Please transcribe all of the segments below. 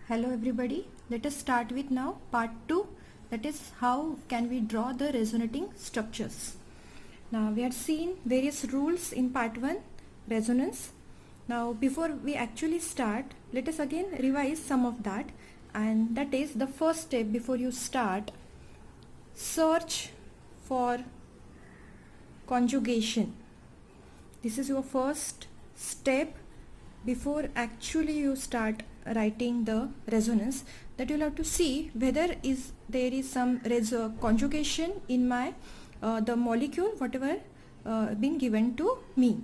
Hello everybody, let us start with now part 2, that is how can we draw the resonating structures. Now we had seen various rules in part 1, resonance. Now before we actually start, let us again revise some of that, and that is the first step. Before you start, search for conjugation. This is your first step before actually you start writing the resonance, that you'll have to see whether there is some conjugation in my the molecule whatever been given to me.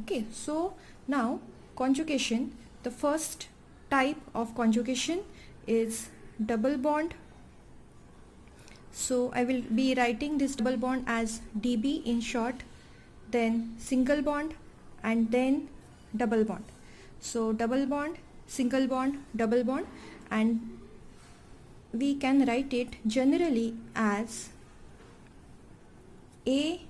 Okay, so now conjugation, the first type of conjugation is double bond. So I will be writing this double bond as DB in short, then single bond, and then double bond. So double bond, single bond, double bond, and we can write it generally as A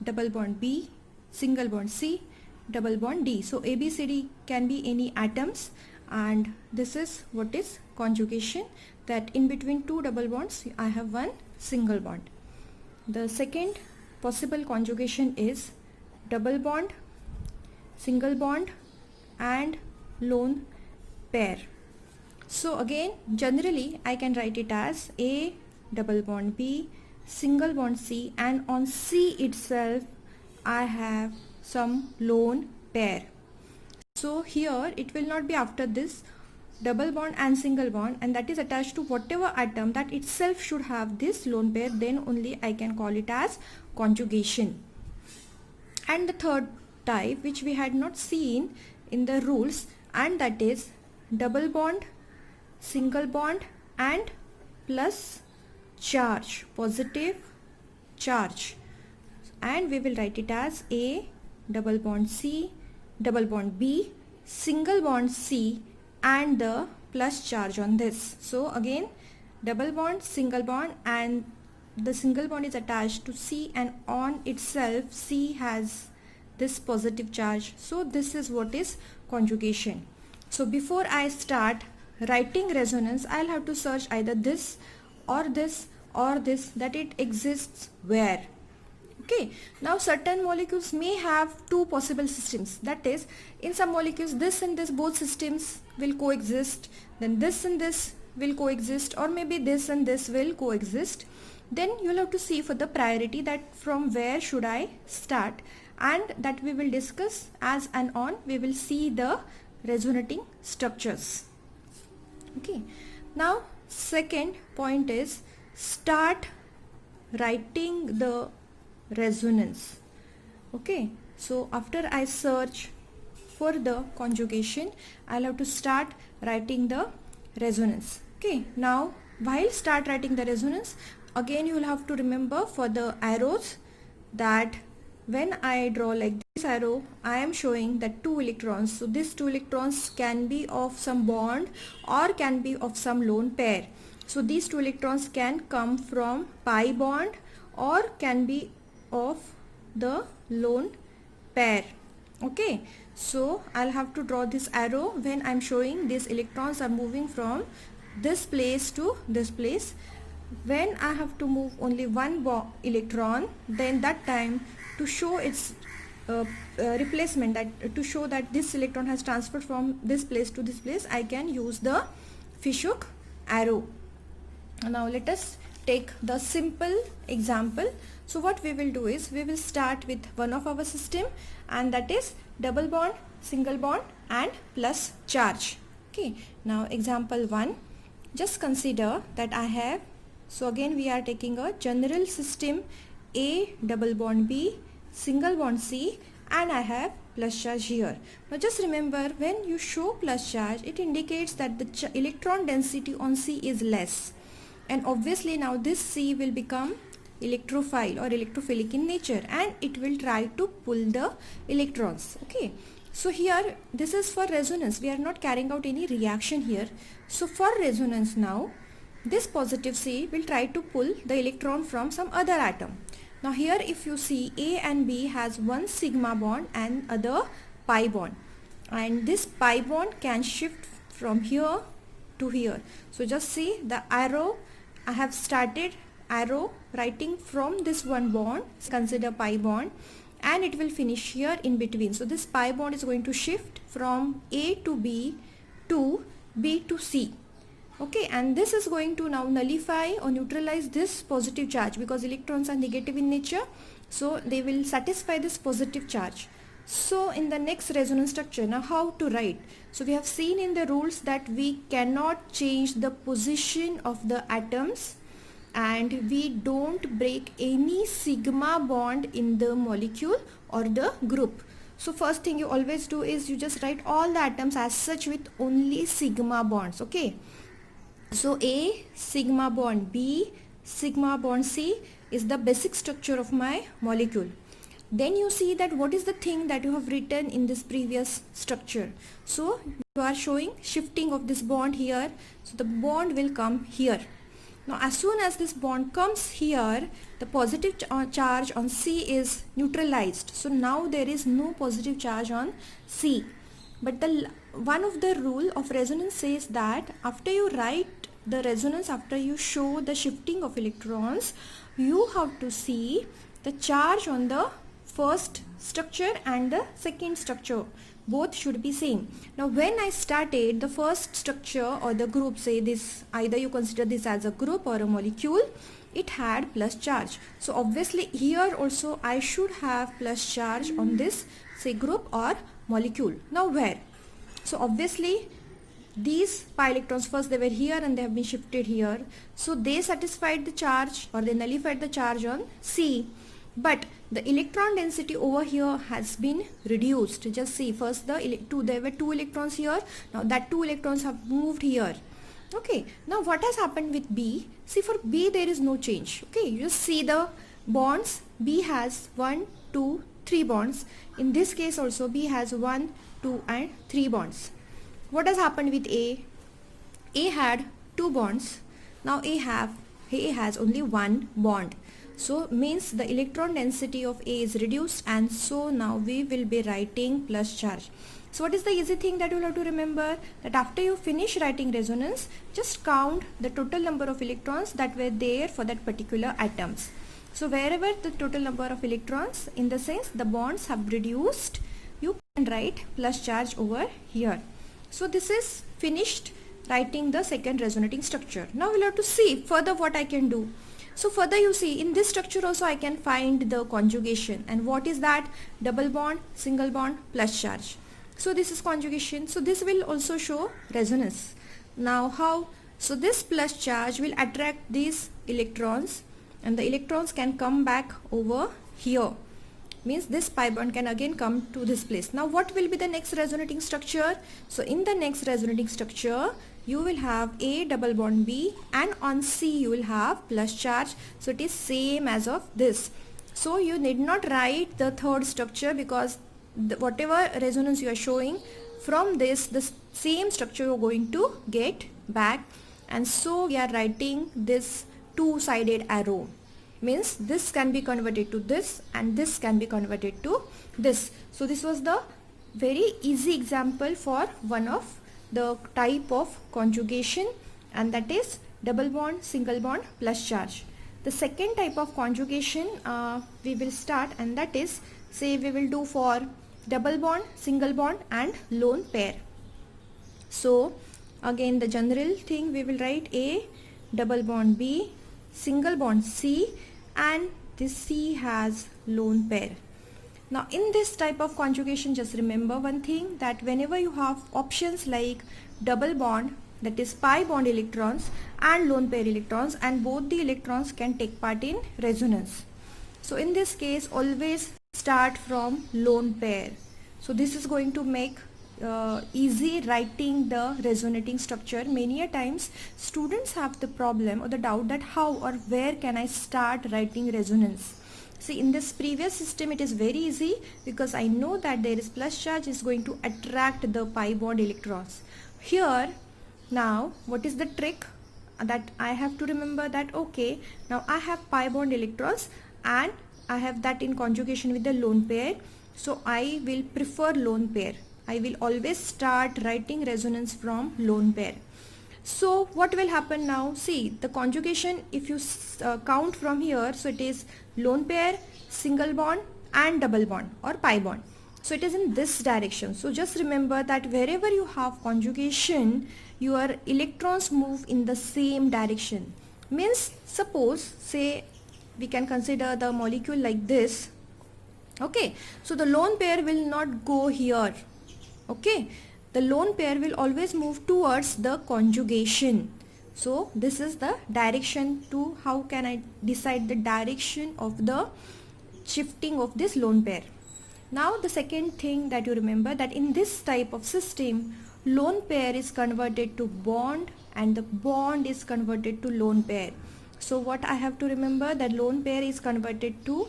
double bond B, single bond C, double bond D. So ABCD can be any atoms, and this is what is conjugation, that in between two double bonds I have one single bond. The second possible conjugation is double bond, single bond, and lone pair. So again generally I can write it as A double bond B, single bond C, and on C itself I have some lone pair. So here it will not be after this double bond and single bond, and that is attached to whatever atom that itself should have this lone pair, then only I can call it as conjugation. And the third type, which we had not seen in the rules, and that is double bond, single bond, and plus charge, positive charge, and we will write it as A double bond C, double bond B, single bond C, and the plus charge on this. So again double bond, single bond, and the single bond is attached to C, and on itself C has this positive charge. So this is what is conjugation. So before I start writing resonance, I'll have to search either this or this or this, that it exists where. Okay, now certain molecules may have two possible systems, that is in some molecules this and this both systems will coexist, then this and this will coexist, or maybe this and this will coexist. Then you'll have to see for the priority that from where should I start, and that we will discuss as and on we will see the resonating structures. Okay, now second point is start writing the resonance. Okay, so after I search for the conjugation, I'll have to start writing the resonance. Okay, now while start writing the resonance, again you will have to remember for the arrows that when I draw like this arrow, I am showing that two electrons. So these two electrons can be of some bond or can be of some lone pair. So these two electrons can come from pi bond or can be of the lone pair. Okay, so I'll have to draw this arrow when I'm showing these electrons are moving from this place to this place. When I have to move only one electron, then that time to show its replacement, that to show that this electron has transferred from this place to this place, I can use the fishhook arrow. Now let us take the simple example. So what we will do is we will start with one of our system, and that is double bond, single bond, and plus charge. Okay, now example 1, just consider that I have, so again we are taking a general system A double bond B, single bond C, and I have plus charge here. Now just remember, when you show plus charge, it indicates that the electron density on C is less, and obviously now this C will become electrophile or electrophilic in nature, and it will try to pull the electrons. Okay, so here this is for resonance, we are not carrying out any reaction here. So for resonance now, this positive C will try to pull the electron from some other atom. Now here if you see, A and B has one sigma bond and other pi bond, and this pi bond can shift from here to here. So just see the arrow, I have started arrow writing from this one bond, consider pi bond, and it will finish here in between. So this pi bond is going to shift from A to B to B to C. Okay, and this is going to now nullify or neutralize this positive charge because electrons are negative in nature, so they will satisfy this positive charge. So in the next resonance structure, now how to write? So we have seen in the rules that we cannot change the position of the atoms, and we don't break any sigma bond in the molecule or the group. So first thing you always do is you just write all the atoms as such with only sigma bonds. Okay, so A sigma bond B sigma bond C is the basic structure of my molecule. Then you see that what is the thing that you have written in this previous structure. So you are showing shifting of this bond here, so the bond will come here. Now as soon as this bond comes here, the positive charge on C is neutralized. So now there is no positive charge on C. But the one of the rule of resonance says that after you write the resonance, after you show the shifting of electrons, you have to see the charge on the first structure and the second structure. Both should be same. Now when I started the first structure or the group, say this, either you consider this as a group or a molecule, it had plus charge. So obviously here also I should have plus charge on this, say, group or molecule. Now where? So obviously these pi electrons, first they were here and they have been shifted here, so they satisfied the charge or they nullified the charge on C. But the electron density over here has been reduced. Just see, first there were 2 electrons here, now that 2 electrons have moved here. Okay, now what has happened with B? See, for B there is no change. Okay, you just see the bonds. B has 1, 2, 3 bonds. In this case also B has 1, 2 and 3 bonds. What has happened with A? A had 2 bonds. Now A has only 1 bond. So means the electron density of A is reduced, and so now we will be writing plus charge. So what is the easy thing that you will have to remember? That after you finish writing resonance, just count the total number of electrons that were there for that particular atoms. So wherever the total number of electrons, in the sense the bonds have reduced, you can write plus charge over here. So this is finished writing the second resonating structure. Now we'll have to see further what I can do. So further you see in this structure also I can find the conjugation, and what is that? Double bond, single bond, plus charge. So this is conjugation. So this will also show resonance. Now how? So this plus charge will attract these electrons, and the electrons can come back over here. Means this pi bond can again come to this place. Now what will be the next resonating structure? So in the next resonating structure you will have A double bond B, and on C you will have plus charge. So it is same as of this. So you need not write the third structure, because whatever resonance you are showing from this, the same structure you are going to get back. And so we are writing this two-sided arrow. Means this can be converted to this and this can be converted to this. So this was the very easy example for one of the type of conjugation, and that is double bond, single bond, plus charge. The second type of conjugation we will start, and that is, say, we will do for double bond, single bond and lone pair. So again the general thing, we will write A double bond B, single bond C, and this C has lone pair. Now in this type of conjugation, just remember one thing, that whenever you have options like double bond, that is pi bond electrons, and lone pair electrons, and both the electrons can take part in resonance. So in this case always start from lone pair. So this is going to make easy writing the resonating structure. Many a times students have the problem or the doubt that how or where can I start writing resonance. See, in this previous system it is very easy, because I know that there is plus charge is going to attract the pi bond electrons. Here now what is the trick that I have to remember? That okay, now I have pi bond electrons and I have that in conjugation with the lone pair, so I will prefer lone pair. I will always start writing resonance from lone pair. So what will happen now? See, the conjugation, if you count from here, so it is lone pair, single bond and double bond or pi bond. So it is in this direction. So just remember that wherever you have conjugation, your electrons move in the same direction. Means suppose, say we can consider the molecule like this. Okay, so the lone pair will not go here. Okay, the lone pair will always move towards the conjugation. So this is the direction to how can I decide the direction of the shifting of this lone pair. Now the second thing that you remember, that in this type of system, lone pair is converted to bond and the bond is converted to lone pair. So what I have to remember, that lone pair is converted to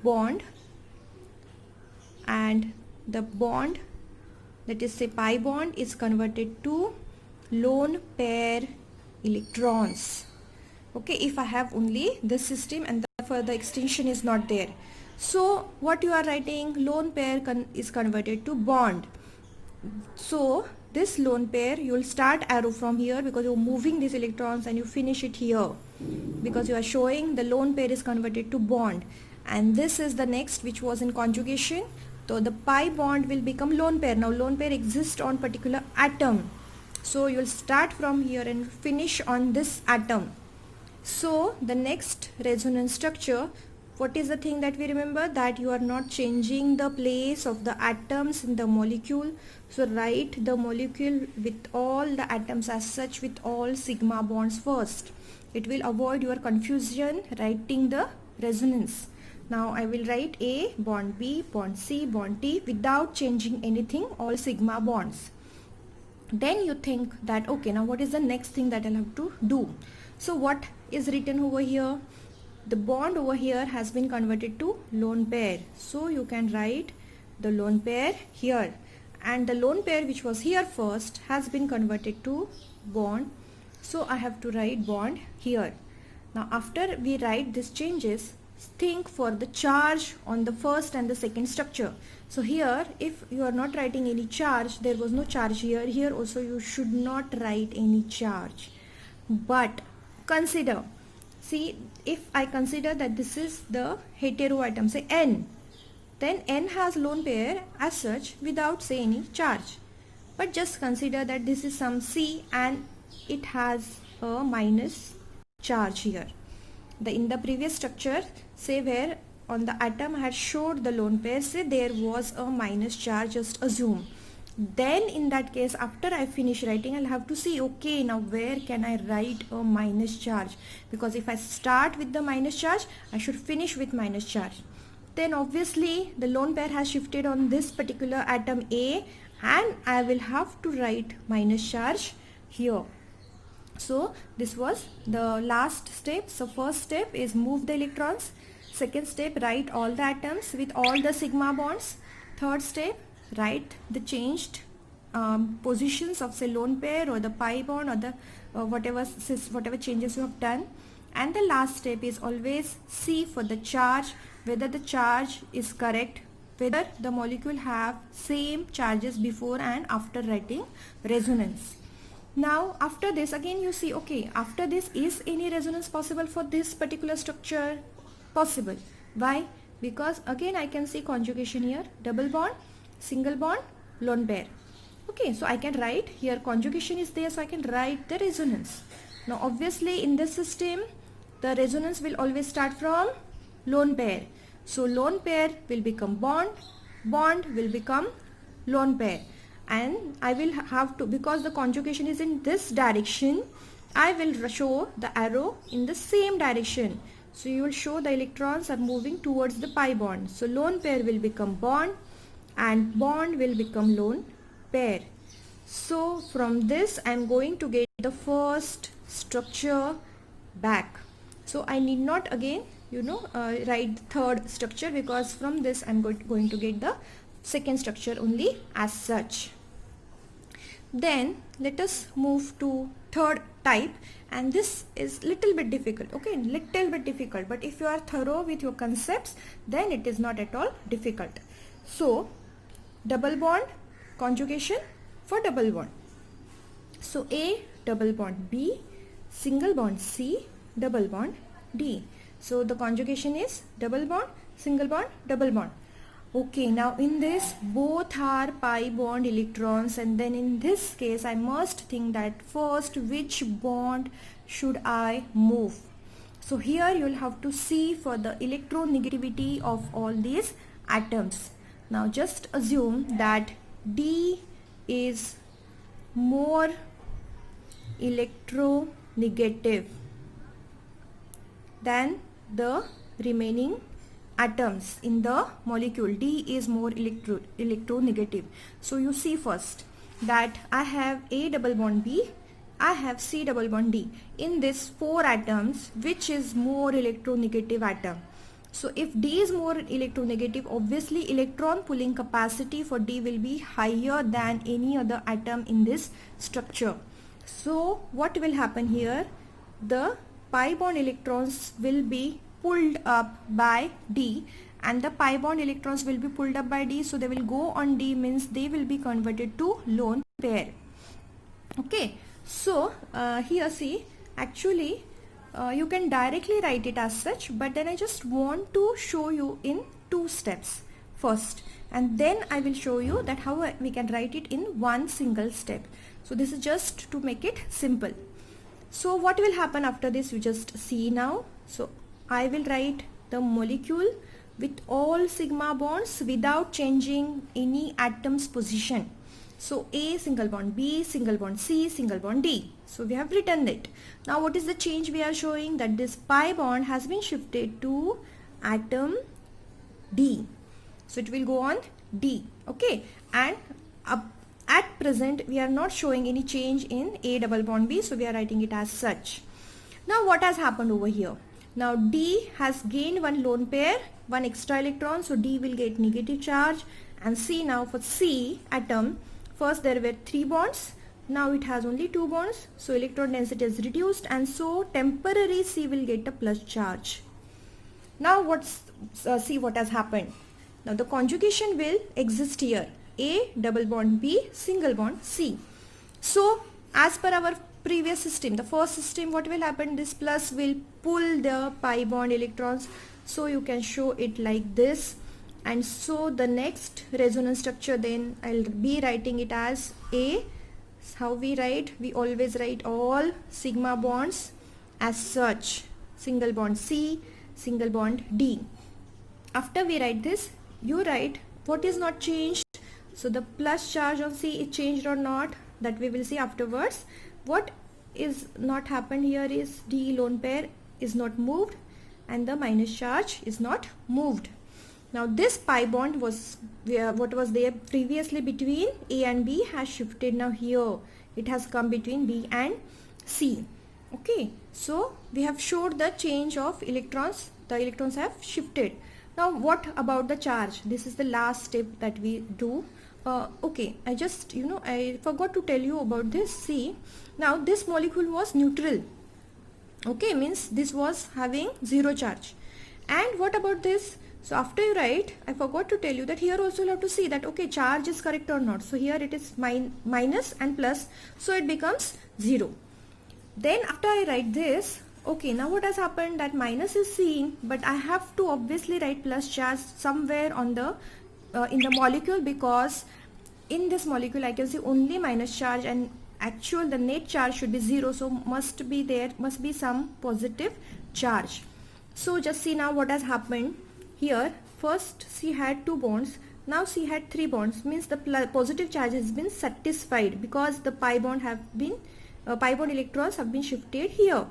bond and the bond, that is say pi bond, is converted to lone pair electrons. Okay, if I have only this system and the further extension is not there. So what you are writing, lone pair is converted to bond. So this lone pair, you will start arrow from here because you are moving these electrons and you finish it here because you are showing the lone pair is converted to bond, and this is the next which was in conjugation. So the pi bond will become lone pair. Now lone pair exists on particular atom, so you will start from here and finish on this atom. So the next resonance structure, what is the thing that we remember, that you are not changing the place of the atoms in the molecule. So write the molecule with all the atoms as such with all sigma bonds first. It will avoid your confusion writing the resonance. Now I will write A, bond B, bond C, bond T without changing anything, all sigma bonds. Then you think that okay, now what is the next thing that I'll have to do? So what is written over here? The bond over here has been converted to lone pair. So you can write the lone pair here, and the lone pair which was here first has been converted to bond. So I have to write bond here. Now after we write these changes, think for the charge on the first and the second structure. So here if you are not writing any charge, there was no charge here. Here also you should not write any charge. But consider, see, if I consider that this is the hetero atom, say N, then N has lone pair as such without say any charge. But just consider that this is some C and it has a minus charge here. In the previous structure, say where on the atom I had showed the lone pair, say there was a minus charge, just assume. Then in that case, after I finish writing, I'll have to see, okay, now where can I write a minus charge? Because if I start with the minus charge, I should finish with minus charge. Then obviously the lone pair has shifted on this particular atom A, and I will have to write minus charge here. So this was the last step. So first step is move the electrons. Second step, write all the atoms with all the sigma bonds. Third step, write the changed positions of say lone pair or the pi bond or the whatever changes you have done. And the last step is always see for the charge, whether the charge is correct, whether the molecule have same charges before and after writing resonance. Now after this again you see, okay, after this is any resonance possible for this particular structure? Possible. Why? Because again I can see conjugation here, double bond, single bond, lone pair. Okay, so I can write here conjugation is there, so I can write the resonance. Now obviously in this system the resonance will always start from lone pair. So lone pair will become bond, bond will become lone pair. And I will have to, because the conjugation is in this direction, I will show the arrow in the same direction. So you will show the electrons are moving towards the pi bond. So lone pair will become bond and bond will become lone pair. So from this I am going to get the first structure back. So I need not again write the third structure, because from this I am going to get the second structure only as such. Then let us move to third type, and this is little bit difficult. Okay, little bit difficult, but if you are thorough with your concepts, then it is not at all difficult. So double bond conjugation for double bond. So A double bond B, single bond C, double bond D. So the conjugation is double bond, single bond, double bond. Okay, now in this both are pi bond electrons, and then in this case I must think that first which bond should I move. So here you will have to see for the electronegativity of all these atoms. Now just assume that D is more electronegative than the remaining atoms in the molecule. D is more electronegative. So you see first that I have A double bond B, I have C double bond D. In this 4 atoms, which is more electronegative atom? So if D is more electronegative, obviously electron pulling capacity for D will be higher than any other atom in this structure. So what will happen here? The pi bond electrons will be pulled up by D, and the pi bond electrons will be pulled up by D, so they will go on D, means they will be converted to lone pair. Okay, so here see, actually you can directly write it as such, but then I just want to show you in 2 steps first, and then I will show you that how we can write it in one single step. So this is just to make it simple. So what will happen after this, you just see now. So I will write the molecule with all sigma bonds without changing any atom's position. So A single bond B, single bond C, single bond D. So we have written it. Now what is the change we are showing? That this pi bond has been shifted to atom D. So it will go on D. Okay. And at present we are not showing any change in A double bond B. So we are writing it as such. Now what has happened over here? Now D has gained one lone pair, one extra electron, so D will get negative charge. And see now for C atom, first there were 3 bonds, now it has only 2 bonds, so electron density is reduced, and so temporary C will get a plus charge. Now see what has happened. Now the conjugation will exist here, A double bond B, single bond C. So as per our previous system, the first system, what will happen? This plus will pull the pi bond electrons, so you can show it like this. And so the next resonance structure, then I'll be writing it as A. How we write? We always write all sigma bonds as such. Single bond C, single bond D. After we write this, you write what is not changed. So the plus charge on C is changed or not, that we will see afterwards. What is not happened here is D lone pair is not moved, and the minus charge is not moved. Now this pi bond was what was there previously between A and B has shifted now here. It has come between B and C. Okay, so we have showed the change of electrons. The electrons have shifted. Now what about the charge? This is the last step that we do. Okay, I forgot to tell you about this. See, now this molecule was neutral. Okay, means this was having 0 charge. And what about this? So after you write, I forgot to tell you that here also you have to see that okay, charge is correct or not. So here it is minus and plus, so it becomes 0. Then after I write this, okay, now what has happened, that minus is seen, but I have to obviously write plus charge somewhere on the in the molecule, because in this molecule I can see only minus charge, and the net charge should be 0, so must be some positive charge. So just see now what has happened here. First C had 2 bonds, now C had 3 bonds, means the positive charge has been satisfied because the pi bond electrons have been shifted here.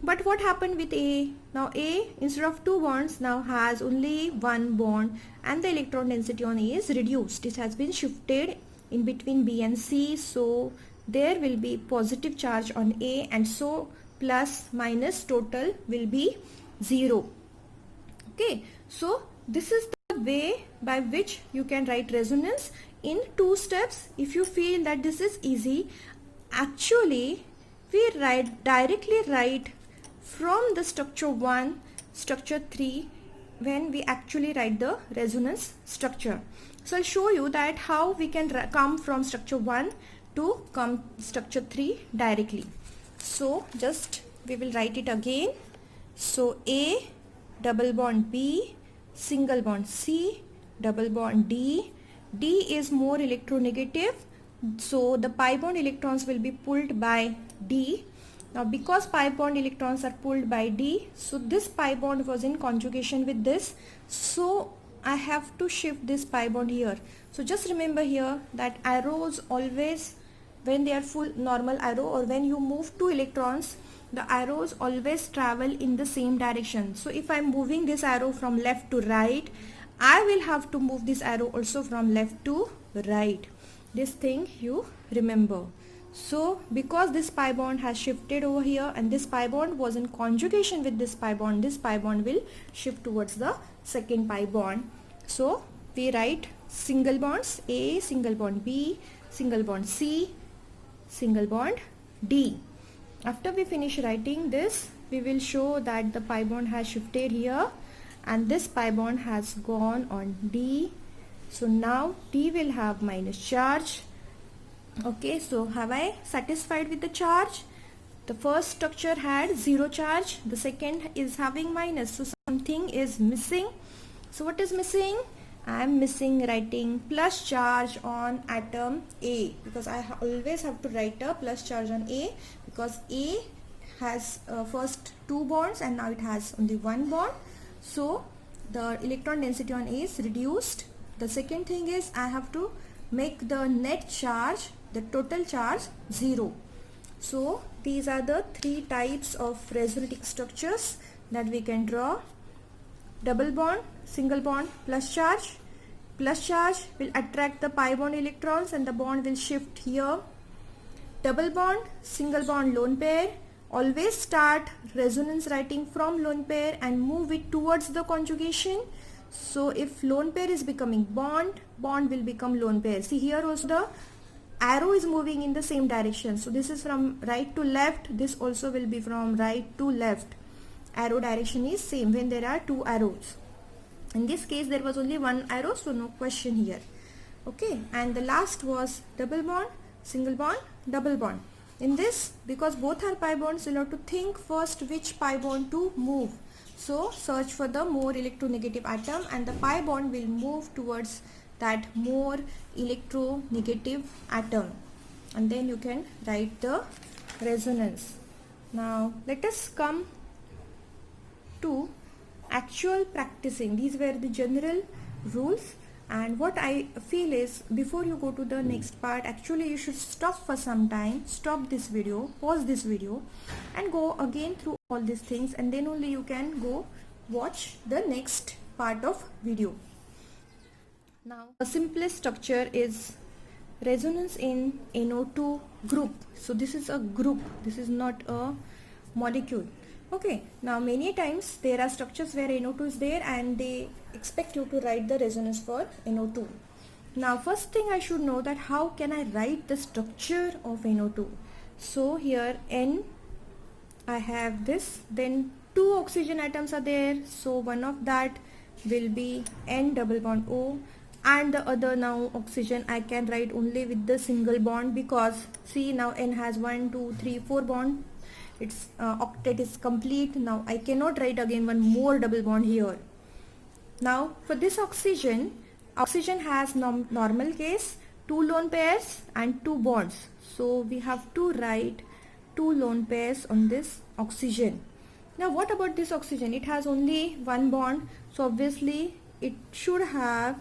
But what happened with A? Now A, instead of 2 bonds, now has only 1 bond, and the electron density on A is reduced. It has been shifted in between B and C, so there will be positive charge on A, and so plus minus total will be 0. Okay, so this is the way by which you can write resonance in 2 steps. If you feel that this is easy, actually we directly write from the structure 1, structure 3 when we actually write the resonance structure. So I'll show you that how we can come from structure 1 to come structure 3 directly. So just we will write it again. So A, double bond B, single bond C, double bond D. D is more electronegative, so the pi bond electrons will be pulled by D. Now because pi bond electrons are pulled by D, so this pi bond was in conjugation with this, so I have to shift this pi bond here. So just remember here that arrows always, when they are full normal arrow or when you move two electrons, the arrows always travel in the same direction. So if I am moving this arrow from left to right, I will have to move this arrow also from left to right. This thing you remember. So because this pi bond has shifted over here and this pi bond was in conjugation with this pi bond will shift towards the second pi bond. So we write single bonds A, single bond B, single bond C, single bond D. After we finish writing this, we will show that the pi bond has shifted here and this pi bond has gone on D. So now D will have minus charge. Okay, so have I satisfied with the charge? The first structure had 0 charge, the second is having minus, so something is missing. So what is missing? I am missing writing plus charge on atom A, because I always have to write a plus charge on A, because A has first 2 bonds and now it has only 1 bond. So the electron density on A is reduced. The second thing is I have to make the net charge, the total charge, 0. So these are the 3 types of resonating structures that we can draw. Double bond, single bond, plus charge. Plus charge will attract the pi bond electrons and the bond will shift here. Double bond, single bond, lone pair. Always start resonance writing from lone pair and move it towards the conjugation. So if lone pair is becoming bond, bond will become lone pair. See here also the arrow is moving in the same direction. So this is from right to left. This also will be from right to left. Arrow direction is same when there are 2 arrows. In this case there was only 1 arrow, so no question here. Okay, and the last was double bond, single bond, double bond. In this, because both are pi bonds, you'll have to think first which pi bond to move. So search for the more electronegative atom and the pi bond will move towards that more electronegative atom, and then you can write the resonance. Now let us come to actual practicing. These were the general rules, and what I feel is before you go to the next part, actually you should stop for some time, stop this video, pause this video and go again through all these things, and then only you can go watch the next part of video. Now the simplest structure is resonance in NO2 group. So this is a group, this is not a molecule. Okay, now many times there are structures where NO2 is there and they expect you to write the resonance for NO2. Now first thing I should know that how can I write the structure of NO2. So here N, I have this, then 2 oxygen atoms are there, so one of that will be N double bond O, and the other now oxygen I can write only with the single bond, because see now N has 1, 2, 3, 4 bond. Its octet is complete. Now I cannot write again one more double bond here. Now for this oxygen has normal case, 2 lone pairs and 2 bonds. So we have to write 2 lone pairs on this oxygen. Now what about this oxygen? It has only 1 bond. So obviously it should have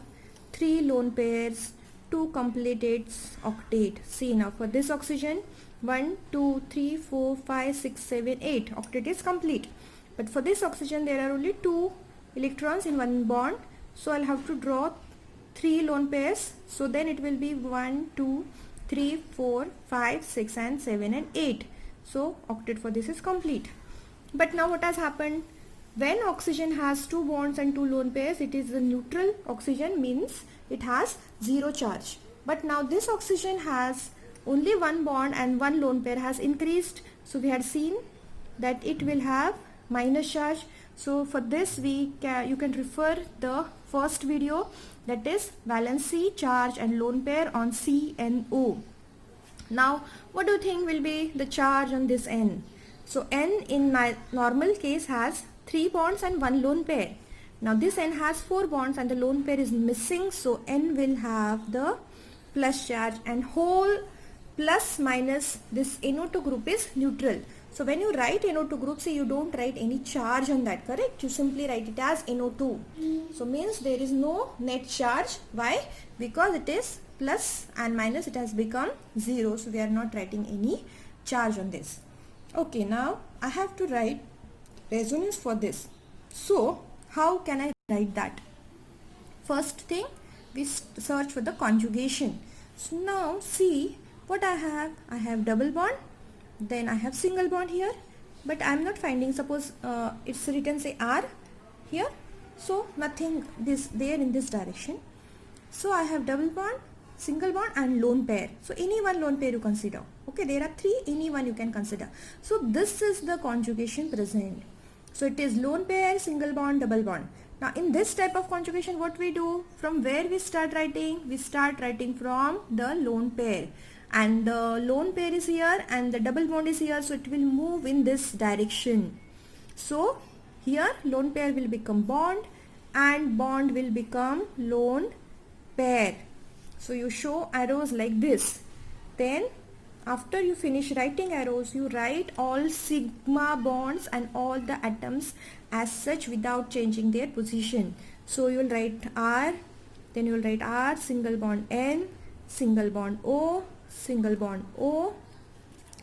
3 lone pairs to complete its octet. See now for this oxygen 1, 2, 3, 4, 5, 6, 7, 8 octet is complete. But for this oxygen there are only 2 electrons in 1 bond. So I'll have to draw 3 lone pairs. So then it will be 1, 2, 3, 4, 5, 6 and 7 and 8. So octet for this is complete. But now what has happened? When oxygen has 2 bonds and 2 lone pairs, it is the neutral oxygen, means it has 0 charge. But now this oxygen has only 1 bond and 1 lone pair has increased. So we had seen that it will have minus charge. So for this you can refer the first video, that is valency charge and lone pair on C and O. Now what do you think will be the charge on this N? So N in normal case has 3 bonds and 1 lone pair. Now this N has 4 bonds and the lone pair is missing, so N will have the plus charge, and whole plus minus this NO2 group is neutral. So when you write NO2 group, see, you don't write any charge on that, correct? You simply write it as NO2. So means there is no net charge. Why? Because it is plus and minus, it has become 0. So we are not writing any charge on this. Okay, now I have to write resonance for this. So how can I write that? First thing, we search for the conjugation. So now see what I have double bond, then I have single bond here, but I am not finding, suppose it's written say R here, so nothing this there in this direction. So I have double bond, single bond and lone pair. So any one lone pair you consider. Okay, there are 3, any one you can consider. So this is the conjugation present. So it is lone pair, single bond, double bond. Now in this type of conjugation, what we do, from where we start writing? We start writing from the lone pair, and the lone pair is here and the double bond is here, so it will move in this direction. So here lone pair will become bond and bond will become lone pair. So you show arrows like this. Then after you finish writing arrows, you write all sigma bonds and all the atoms as such without changing their position. So you will write R, then you will write R, single bond N, single bond O, single bond O,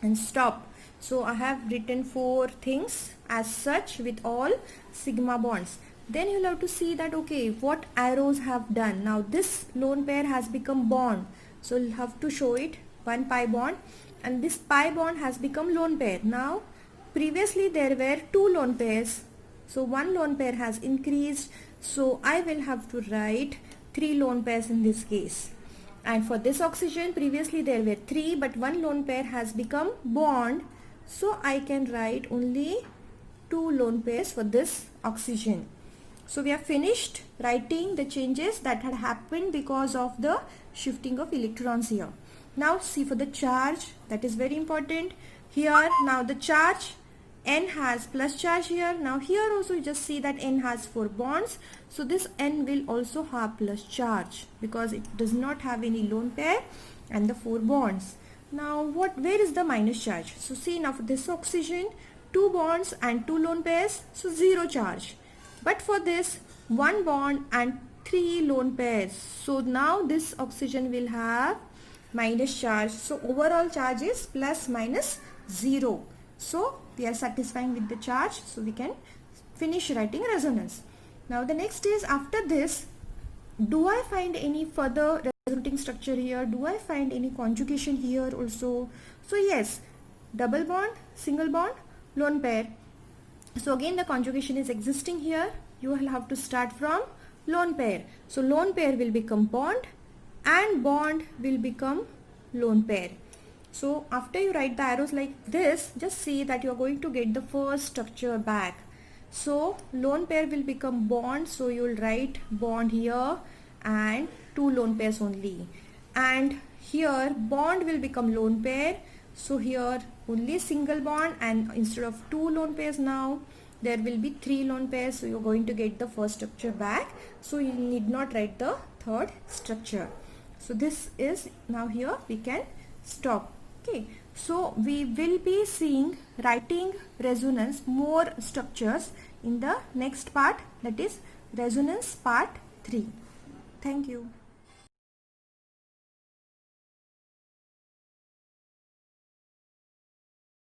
and stop. So I have written 4 things as such with all sigma bonds. Then you will have to see that, okay, what arrows have done. Now this lone pair has become bond, so you'll have to show it 1 pi bond, and this pi bond has become lone pair. Now previously there were 2 lone pairs, so 1 lone pair has increased, so I will have to write 3 lone pairs in this case. And for this oxygen, previously there were 3, but 1 lone pair has become bond, so I can write only 2 lone pairs for this oxygen. So we have finished writing the changes that had happened because of the shifting of electrons here. Now see for the charge, that is very important. Here now the charge, N has plus charge here. Now here also you just see that N has 4 bonds. So this N will also have plus charge because it does not have any lone pair and the 4 bonds. Now where is the minus charge? So see, now for this oxygen, 2 bonds and 2 lone pairs, so 0 charge. But for this, 1 bond and 3 lone pairs. So now this oxygen will have minus charge. So overall charge is plus minus 0. So we are satisfying with the charge, so we can finish writing resonance. Now the next is, after this, do I find any further resonating structure here? Do I find any conjugation here also? So yes, double bond, single bond, lone pair. So again the conjugation is existing here. You will have to start from lone pair. So lone pair will become bond and bond will become lone pair. So after you write the arrows like this, just see that you are going to get the first structure back. So lone pair will become bond, so you will write bond here and 2 lone pairs only. And here bond will become lone pair, so here only single bond, and instead of 2 lone pairs now there will be 3 lone pairs, so you are going to get the first structure back. So you need not write the third structure. So this is, now here we can stop. Okay, so we will be seeing writing resonance more structures in the next part, that is resonance part 3. Thank you.